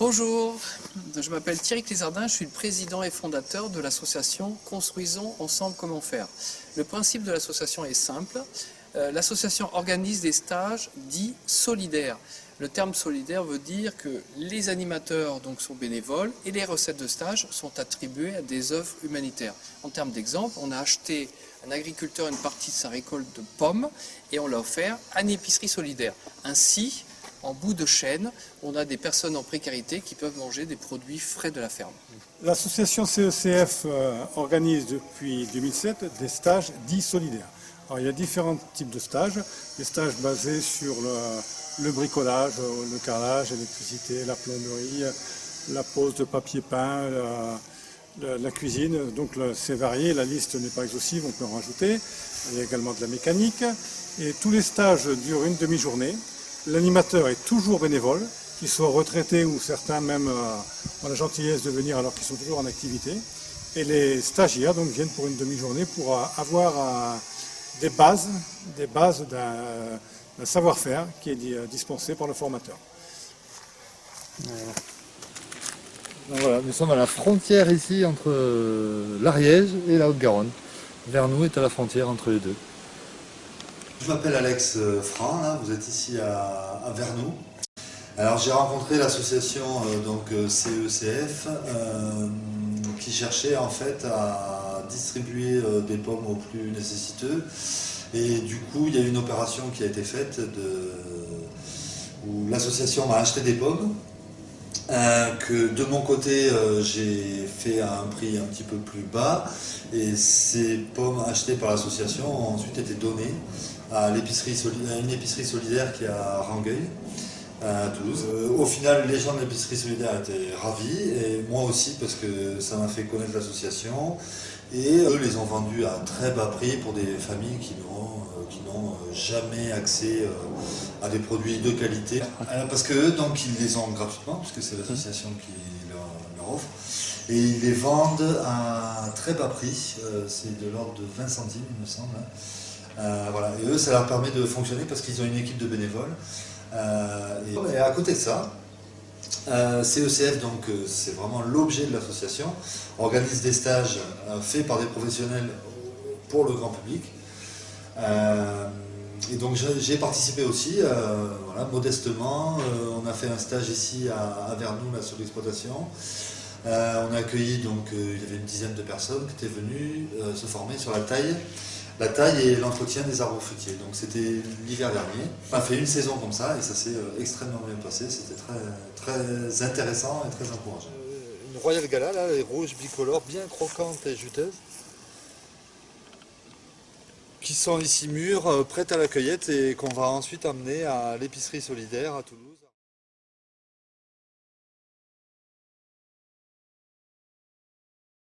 Bonjour, je m'appelle Thierry Clésardin, je suis le président et fondateur de l'association Construisons ensemble comment faire. Le principe de l'association est simple, l'association organise des stages dits solidaires. Le terme solidaire veut dire que les animateurs sont bénévoles et les recettes de stage sont attribuées à des œuvres humanitaires. En termes d'exemple, on a acheté à un agriculteur une partie de sa récolte de pommes et on l'a offert à une épicerie solidaire. Ainsi, en bout de chaîne, on a des personnes en précarité qui peuvent manger des produits frais de la ferme. L'association CECF organise depuis 2007 des stages dits solidaires. Alors, il y a différents types de stages. Des stages basés sur le bricolage, le carrelage, l'électricité, la plomberie, la pose de papier peint, la cuisine. Donc c'est varié, la liste n'est pas exhaustive, on peut en rajouter. Il y a également de la mécanique. Et tous les stages durent une demi-journée. L'animateur est toujours bénévole, qu'il soit retraité ou certains même ont la gentillesse de venir alors qu'ils sont toujours en activité. Et les stagiaires viennent pour une demi-journée pour avoir des bases d'un savoir-faire qui est dispensé par le formateur. Voilà, nous sommes à la frontière ici entre l'Ariège et la Haute-Garonne. Vernoux est à la frontière entre les deux. Je m'appelle Alex Franc, là, vous êtes ici à Vernoux. Alors j'ai rencontré l'association CECF qui cherchait en fait à distribuer des pommes aux plus nécessiteux. Et du coup il y a eu une opération qui a été faite où l'association m'a acheté des pommes. Que de mon côté j'ai fait à un prix un petit peu plus bas et ces pommes achetées par l'association ont ensuite été données à une épicerie solidaire qui est à Rangueil, à Toulouse. Au final, les gens de l'épicerie solidaire étaient ravis et moi aussi parce que ça m'a fait connaître l'association et eux les ont vendus à un très bas prix pour des familles qui n'ont jamais accès à des produits de qualité. Parce que eux, ils les ont gratuitement, puisque c'est l'association qui leur offre, et ils les vendent à un très bas prix, c'est de l'ordre de 20 centimes il me semble. Voilà. Et eux, ça leur permet de fonctionner parce qu'ils ont une équipe de bénévoles. Et à côté de ça, CECF, c'est vraiment l'objet de l'association, organise des stages faits par des professionnels pour le grand public. Et donc j'ai participé aussi, modestement. On a fait un stage ici à Vernoux, là, sur l'exploitation. On a accueilli, il y avait une dizaine de personnes qui étaient venues se former sur la taille et l'entretien des arbres fruitiers. Donc c'était l'hiver dernier. On a fait une saison comme ça et ça s'est extrêmement bien passé. C'était très, très intéressant et très encourageant. Une Royal Gala, là, elle est rouge, bicolore, bien croquante et juteuse. Qui sont ici mûres, prêtes à la cueillette et qu'on va ensuite amener à l'épicerie solidaire à Toulouse.